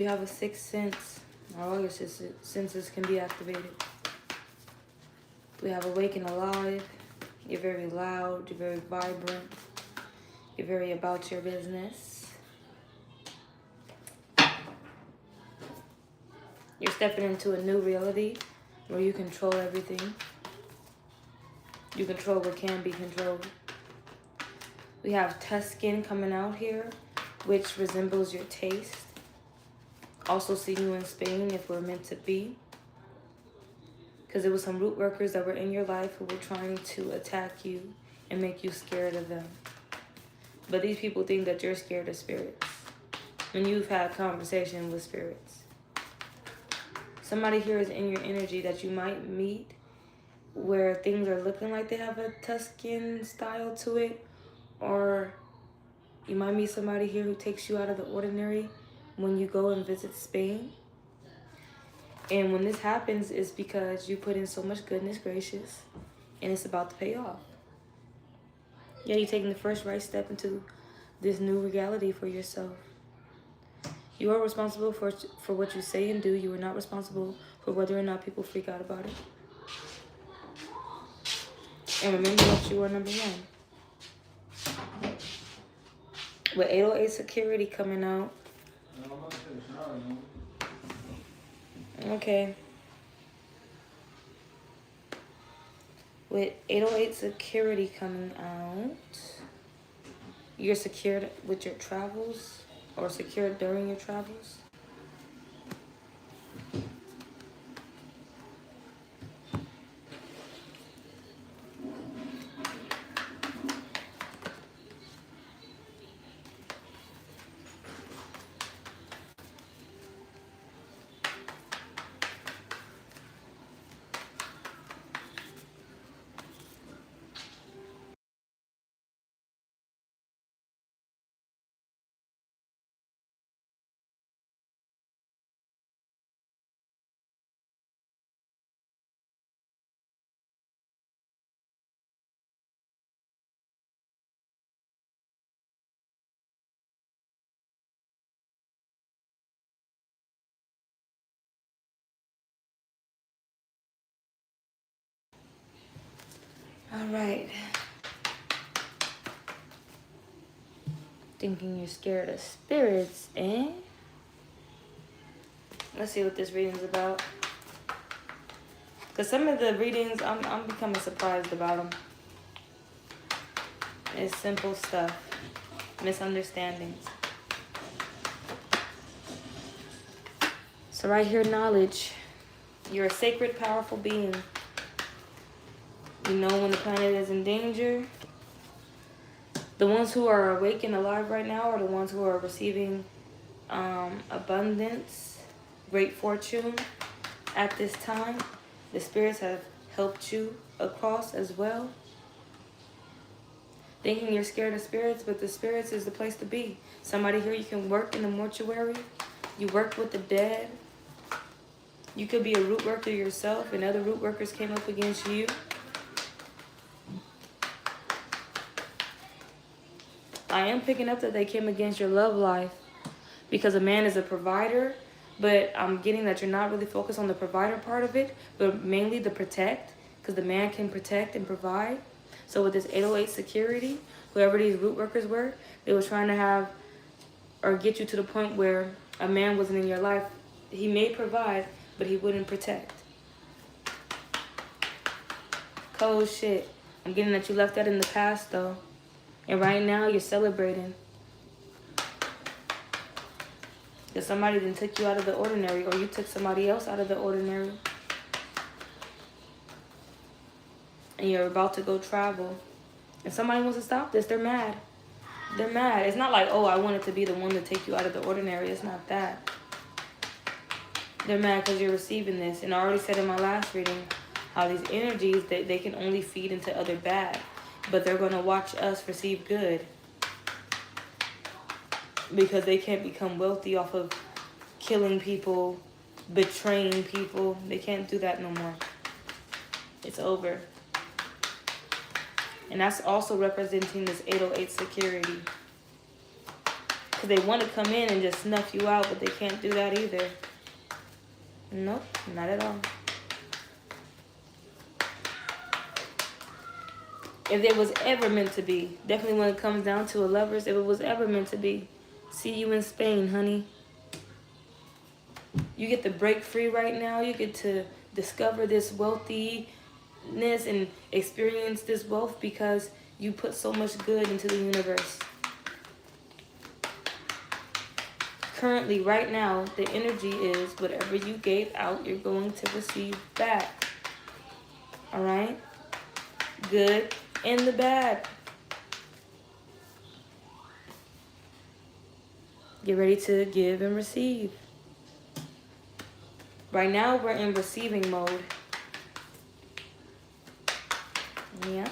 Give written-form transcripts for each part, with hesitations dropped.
You have a sixth sense, or all your senses can be activated. We have awake and alive. You're very loud, you're very vibrant, you're very about your business. You're stepping into a new reality where you control everything. You control what can be controlled. We have Tuscan coming out here, which resembles your taste. Also see you in Spain if we're meant to be. Because there was some root workers that were in your life who were trying to attack you and make you scared of them. But these people think that you're scared of spirits. When you've had conversation with spirits. Somebody here is in your energy that you might meet where things are looking like they have a Tuscan style to it. Or you might meet somebody here who takes you out of the ordinary when you go and visit Spain. And when this happens, it's because you put in so much goodness gracious and it's about to pay off. Yeah, you're taking the first right step into this new reality for yourself. You are responsible for what you say and do. You are not responsible for whether or not people freak out about it. And remember that you are number one. With 808 security coming out. Okay. With 808 security coming out, you're secured with your travels or secured during your travels. All right. Thinking you're scared of spirits, eh? Let's see what this reading's about. Because some of the readings, I'm becoming surprised about them. It's simple stuff. Misunderstandings. So right here, knowledge. You're a sacred, powerful being. You know when the planet is in danger. The ones who are awake and alive right now are the ones who are receiving abundance, great fortune at this time. The spirits have helped you across as well. Thinking you're scared of spirits, but the spirits is the place to be. Somebody here, you can work in the mortuary. You work with the dead. You could be a root worker yourself and other root workers came up against you. I am picking up that they came against your love life because a man is a provider, but I'm getting that you're not really focused on the provider part of it, but mainly the protect, because the man can protect and provide. So with this 808 security, whoever these root workers were, they were trying to have or get you to the point where a man wasn't in your life. He may provide, but he wouldn't protect. Cold shit. I'm getting that you left that in the past though. And right now you're celebrating. Because somebody then took you out of the ordinary, or you took somebody else out of the ordinary. And you're about to go travel. And somebody wants to stop this. They're mad. They're mad. It's not like, oh, I wanted to be the one to take you out of the ordinary. It's not that. They're mad because you're receiving this. And I already said in my last reading how these energies, they can only feed into other bad. But they're going to watch us receive good. Because they can't become wealthy off of killing people, betraying people. They can't do that no more. It's over. And that's also representing this 808 security. Because they want to come in and just snuff you out, but they can't do that either. Nope, not at all. If it was ever meant to be, definitely when it comes down to a lovers, if it was ever meant to be, see you in Spain, honey. You get to break free right now. You get to discover this wealthiness and experience this wealth because you put so much good into the universe. Currently, right now, the energy is whatever you gave out, you're going to receive back. All right? Good and the bad. Get ready to give and receive. Right now, we're in receiving mode. Yeah.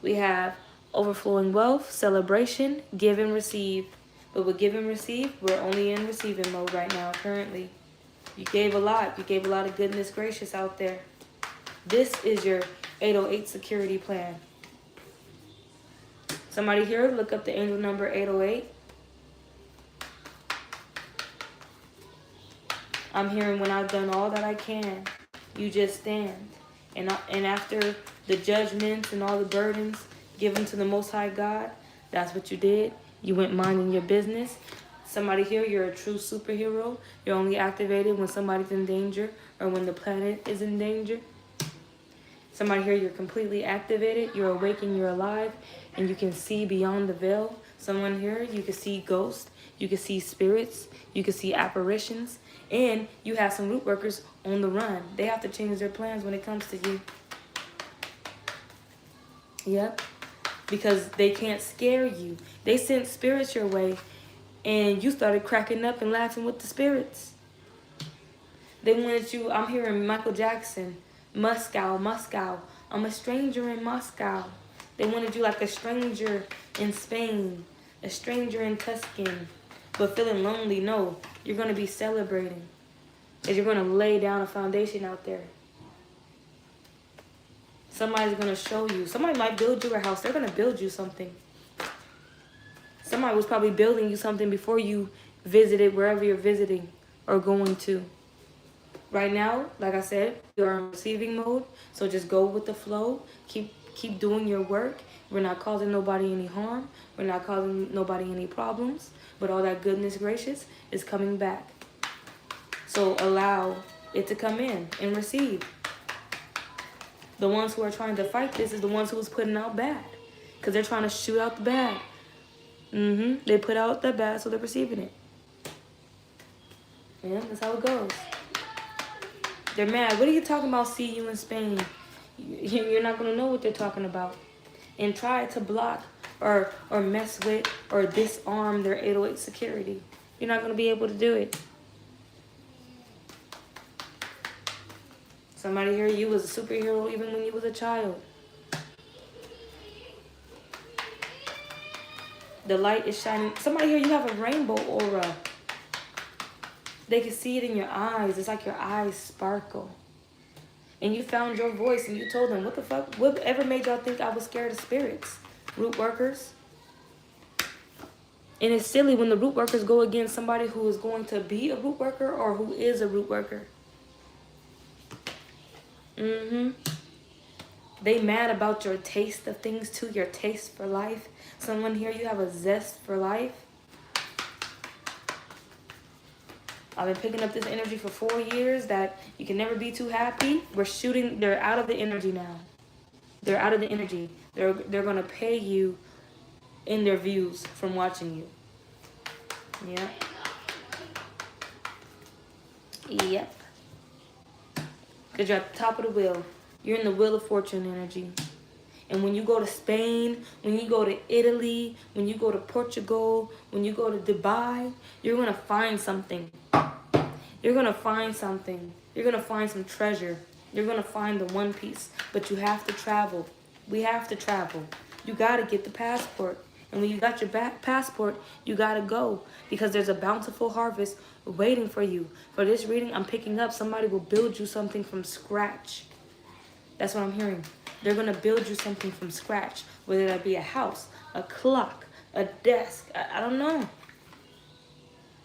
We have overflowing wealth, celebration, give and receive. But with give and receive, we're only in receiving mode right now, currently. You gave a lot. You gave a lot of goodness gracious out there. This is your 808 security plan. Somebody here, look up the angel number 808. I'm hearing when I've done all that I can, you just stand. And after the judgments and all the burdens given to the Most High God, that's what you did. You went minding your business. Somebody here, you're a true superhero. You're only activated when somebody's in danger or when the planet is in danger. Somebody here, you're completely activated. You're awake and you're alive. And you can see beyond the veil. Someone here, you can see ghosts. You can see spirits. You can see apparitions. And you have some root workers on the run. They have to change their plans when it comes to you. Yep. Because they can't scare you. They sent spirits your way. And you started cracking up and laughing with the spirits. They wanted you, I'm hearing Michael Jackson, Moscow, Moscow. I'm a stranger in Moscow. They wanted you like a stranger in Spain, a stranger in Tuscan, but feeling lonely. No, you're going to be celebrating. Because you're going to lay down a foundation out there. Somebody's going to show you. Somebody might build you a house. They're going to build you something. Somebody was probably building you something before you visited wherever you're visiting or going to. Right now, like I said, you're in receiving mode. So just go with the flow. Keep doing your work. We're not causing nobody any harm. We're not causing nobody any problems. But all that goodness gracious is coming back. So allow it to come in and receive. The ones who are trying to fight this is the ones who was putting out bad. Because they're trying to shoot out the bad. They put out the bad, so they're receiving it. Yeah, that's how it goes. They're mad. What are you talking about? See you in Spain. You're not going to know what they're talking about. And try to block or mess with or disarm their 808 security. You're not going to be able to do it. Somebody here, you was a superhero even when you was a child. The light is shining. Somebody here, you have a rainbow aura. They can see it in your eyes. It's like your eyes sparkle. And you found your voice and you told them, what the fuck? Whatever made y'all think I was scared of spirits? Root workers. And it's silly when the root workers go against somebody who is going to be a root worker or who is a root worker. They mad about your taste of things too, your taste for life. Someone here, you have a zest for life. I've been picking up this energy for 4 years that you can never be too happy. They're out of the energy now. They're out of the energy. They're going to pay you in their views from watching you. Yeah. Yep. Because you're at the top of the wheel. You're in the Wheel of Fortune energy. And when you go to Spain, when you go to Italy, when you go to Portugal, when you go to Dubai, you're going to find something. You're going to find something. You're going to find some treasure. You're going to find the one piece. But you have to travel. We have to travel. You got to get the passport. And when you got your passport, you got to go. Because there's a bountiful harvest waiting for you. For this reading, I'm picking up somebody will build you something from scratch. That's what I'm hearing. They're going to build you something from scratch. Whether that be a house, a clock, a desk. I don't know.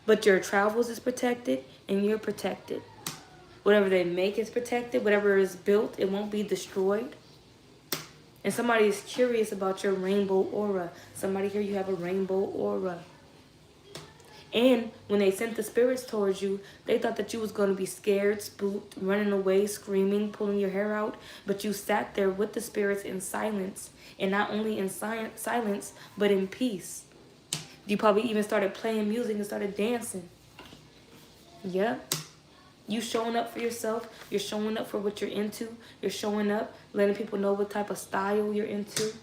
But your travels is protected and you're protected. Whatever they make is protected. Whatever is built, it won't be destroyed. And somebody is curious about your rainbow aura. Somebody here, you have a rainbow aura. And when they sent the spirits towards you, they thought that you was going to be scared, spooked, running away, screaming, pulling your hair out. But you sat there with the spirits in silence. And not only in silence, but in peace. You probably even started playing music and started dancing. Yeah. You showing up for yourself. You're showing up for what you're into. You're showing up, letting people know what type of style you're into.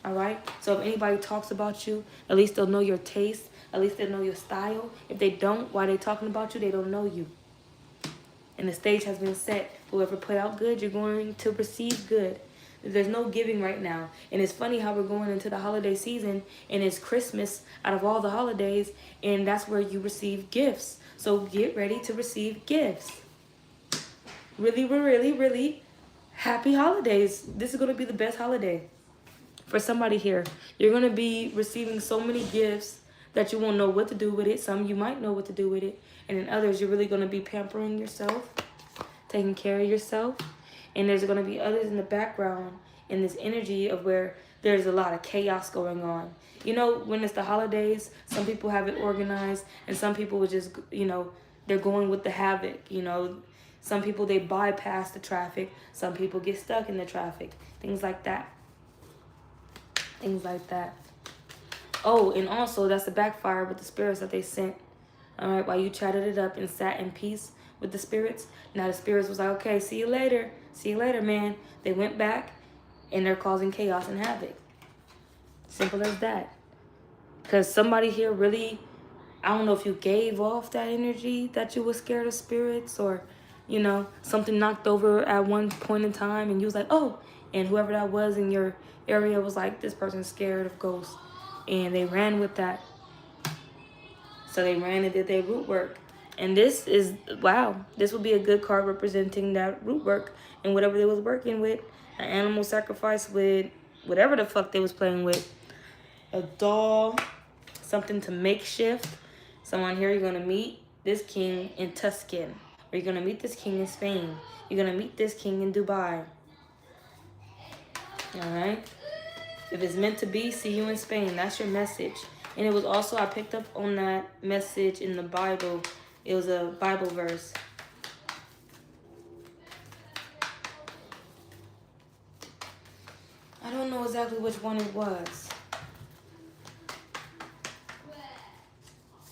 All right? So if anybody talks about you, at least they'll know your taste. At least they'll know your style. If they don't, why they talking about you, they don't know you. And the stage has been set. Whoever put out good, you're going to receive good. There's no giving right now. And it's funny how we're going into the holiday season and it's Christmas out of all the holidays, and that's where you receive gifts. So get ready to receive gifts. Really, really, really happy holidays. This is going to be the best holiday for somebody here. You're going to be receiving so many gifts that you won't know what to do with it. Some you might know what to do with it. And in others, you're really going to be pampering yourself, taking care of yourself. And there's going to be others in the background in this energy of where there's a lot of chaos going on. You know, when it's the holidays, some people have it organized and some people would just, you know, they're going with the havoc. You know, some people, they bypass the traffic. Some people get stuck in the traffic. Things like that. Things like that. Oh, and also that's the backfire with the spirits that they sent. All right, while you chatted it up and sat in peace with the spirits. Now the spirits was like, okay, see you later. See you later, man. They went back and they're causing chaos and havoc. Simple as that. Because somebody here really, I don't know if you gave off that energy that you were scared of spirits, or, you know, something knocked over at one point in time and you was like, oh, and whoever that was in your area was like, this person's scared of ghosts. And they ran with that. So they ran and did their root work. And this is, wow, this would be a good card representing that root work and whatever they was working with. An animal sacrifice with whatever the fuck they was playing with. A doll, something to makeshift. Someone here, you're going to meet this king in Tuscan. Or you're going to meet this king in Spain. You're going to meet this king in Dubai. All right? If it's meant to be, see you in Spain. That's your message. And it was also, I picked up on that message in the Bible. It was a Bible verse. I don't know exactly which one it was.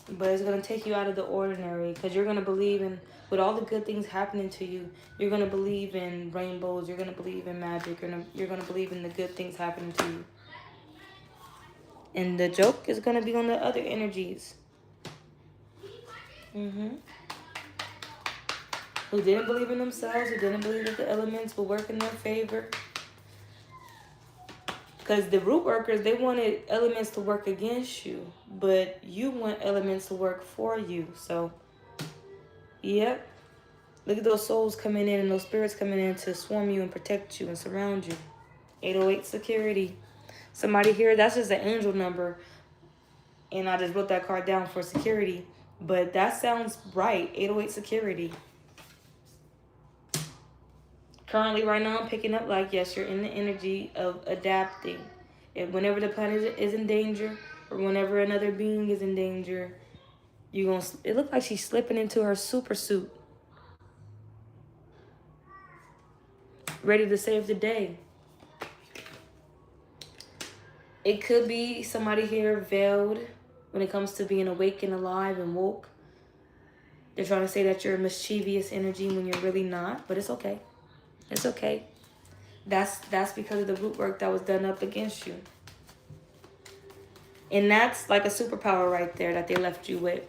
But it's going to take you out of the ordinary. Because you're going to believe in, with all the good things happening to you, you're going to believe in rainbows. You're going to believe in magic. You're going to believe in the good things happening to you. And the joke is going to be on the other energies. Who didn't believe in themselves, who didn't believe that the elements will work in their favor. Because the root workers, they wanted elements to work against you. But you want elements to work for you. So, yep. Look at those souls coming in and those spirits coming in to swarm you and protect you and surround you. 808 security. Somebody here, that's just an angel number. And I just wrote that card down for security. But that sounds right. 808 security. Currently, right now, I'm picking up like, yes, you're in the energy of adapting. Whenever the planet is in danger, or whenever another being is in danger, you're gonna. It looks like she's slipping into her super suit, ready to save the day. It could be somebody here veiled when it comes to being awake and alive and woke. They're trying to say that you're a mischievous energy when you're really not, but it's okay. It's okay. That's because of the root work that was done up against you. And that's like a superpower right there that they left you with.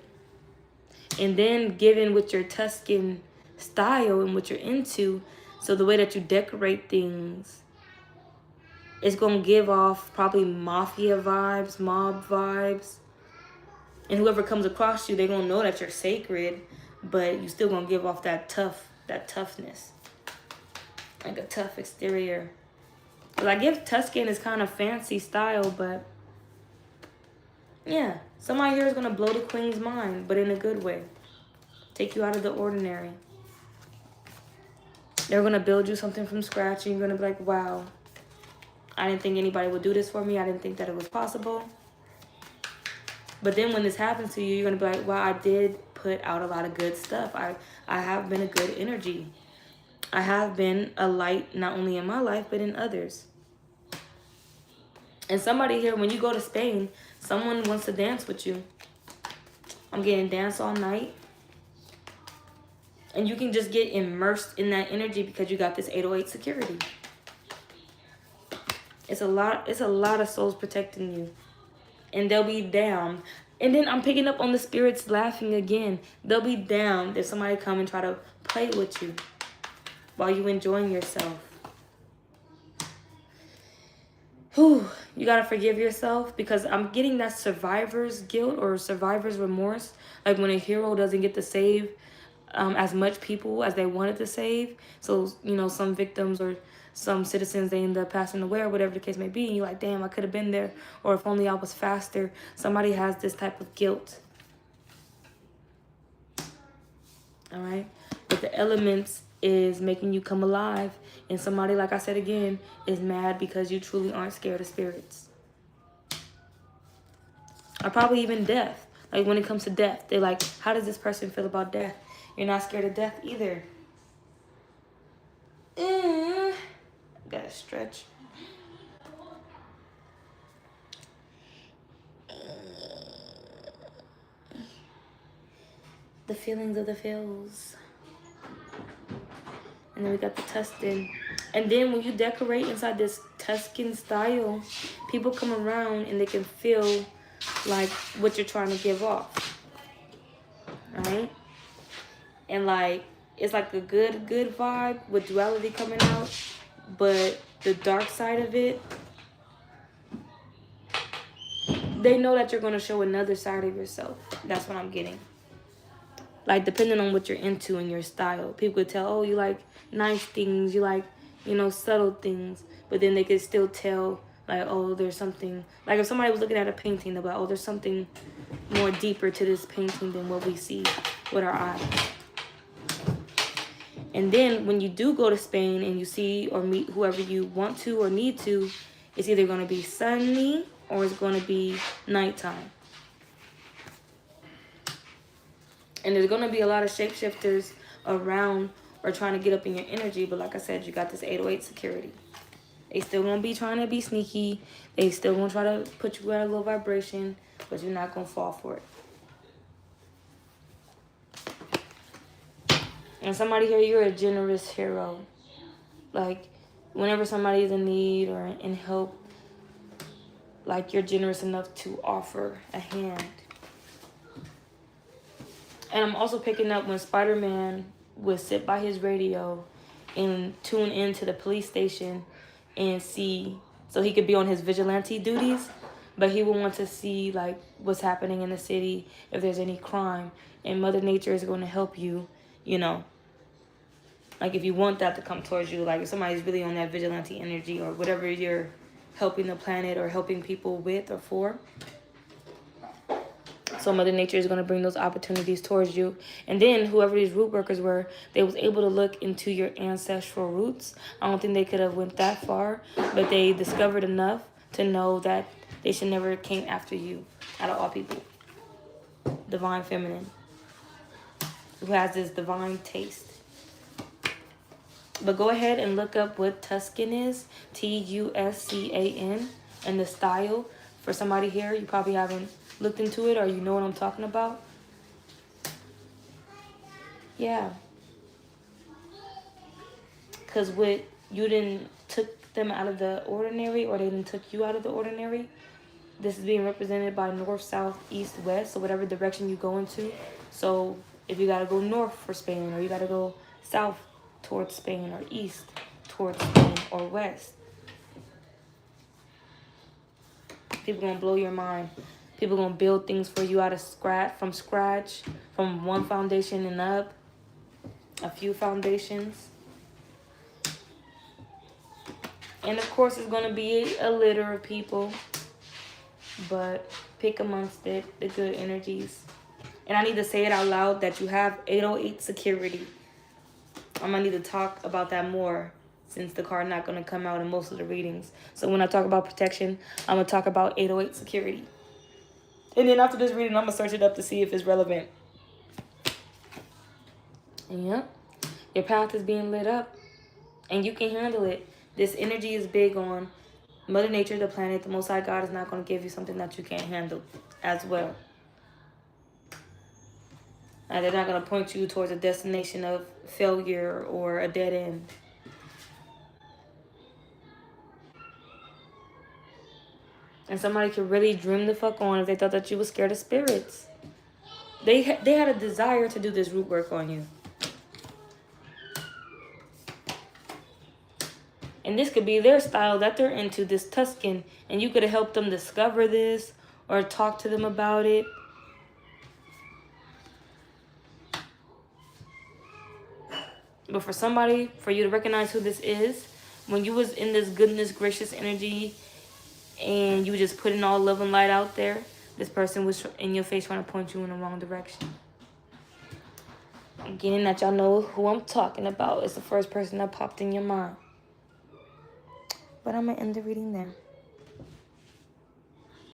And then given with your Tuscan style and what you're into, so the way that you decorate things, it's going to give off probably mafia vibes, mob vibes. And whoever comes across you, they're going to know that you're sacred, but you still going to give off that toughness. Like a tough exterior. Because I give Tuscan is kind of fancy style, but Yeah, somebody here is going to blow the queen's mind, but in a good way. Take you out of the ordinary. They're going to build you something from scratch, and you're going to be like, wow, I didn't think anybody would do this for me. I didn't think that it was possible. But then when this happens to you, you're going to be like, wow, I did put out a lot of good stuff. I have been a good energy. I have been a light, not only in my life, but in others. And somebody here, when you go to Spain, someone wants to dance with you. I'm getting dance all night. And you can just get immersed in that energy because you got this 808 security. It's a lot of souls protecting you. And they'll be down. And then I'm picking up on the spirits laughing again. They'll be down if somebody come and try to play with you while you enjoying yourself. Whew, you gotta forgive yourself, because I'm getting that survivor's guilt or survivor's remorse. Like when a hero doesn't get to save as much people as they wanted to save. So, you know, some victims or some citizens, they end up passing away or whatever the case may be. And you're like, damn, I could have been there. Or if only I was faster. Somebody has this type of guilt. All right. But the elements is making you come alive. And somebody, like I said again, is mad because you truly aren't scared of spirits. Or probably even death. Like when it comes to death, they're like, how does this person feel about death? You're not scared of death either. Gotta stretch. The feelings of the feels. And then we got the Tuscan. And then when you decorate inside this Tuscan style, people come around and they can feel like what you're trying to give off. Right? And like, it's like a good vibe with duality coming out. But the dark side of it, they know that you're going to show another side of yourself. That's what I'm getting. Like, depending on what you're into and your style. People could tell, oh, you like nice things. You like, you know, subtle things. But then they could still tell, like, oh, there's something. Like, if somebody was looking at a painting, they'll be like, oh, there's something more deeper to this painting than what we see with our eyes. And then when you do go to Spain and you see or meet whoever you want to or need to, it's either going to be sunny or it's going to be nighttime. And there's going to be a lot of shapeshifters around or trying to get up in your energy. But like I said, you got this 808 security. They still going to be trying to be sneaky. They still going to try to put you at a low vibration. But you're not going to fall for it. And somebody here, you're a generous hero. Like, whenever somebody is in need or in help, like, you're generous enough to offer a hand. And I'm also picking up when Spider-Man would sit by his radio and tune into the police station and see, so he could be on his vigilante duties, but he would want to see, like, what's happening in the city, if there's any crime. And Mother Nature is going to help you, you know. Like, if you want that to come towards you, like if somebody's really on that vigilante energy or whatever you're helping the planet or helping people with or for. So Mother Nature is going to bring those opportunities towards you. And then whoever these root workers were, they was able to look into your ancestral roots. I don't think they could have went that far, but they discovered enough to know that they should never came after you out of all people. Divine Feminine, who has this divine taste. But go ahead and look up what Tuscan is, Tuscan, and the style. For somebody here, you probably haven't looked into it or you know what I'm talking about. Yeah. Because what you didn't took them out of the ordinary or they didn't took you out of the ordinary. This is being represented by north, south, east, west. So whatever direction you go into. So if you got to go north for Spain or you got to go south towards Spain or east towards Spain or west. People going to blow your mind. People going to build things for you out of scratch, from one foundation and up, a few foundations. And of course, it's going to be a litter of people, but pick amongst it, the good energies. And I need to say it out loud that you have 808 security. I'm going to need to talk about that more since the card not going to come out in most of the readings. So when I talk about protection, I'm going to talk about 808 security. And then after this reading, I'm going to search it up to see if it's relevant. Yep. Your path is being lit up. And you can handle it. This energy is big on Mother Nature, the planet. The Most High God is not going to give you something that you can't handle as well. And they're not going to point you towards a destination of failure or a dead end. And somebody could really dream the fuck on if they thought that you were scared of spirits. They had a desire to do this root work on you. And this could be their style that they're into, this Tuscan. And you could have helped them discover this or talk to them about it. But for somebody, for you to recognize who this is, when you was in this goodness, gracious energy and you were just putting all love and light out there, this person was in your face trying to point you in the wrong direction. Again, that y'all know who I'm talking about. It's the first person that popped in your mind. But I'm going to end the reading there.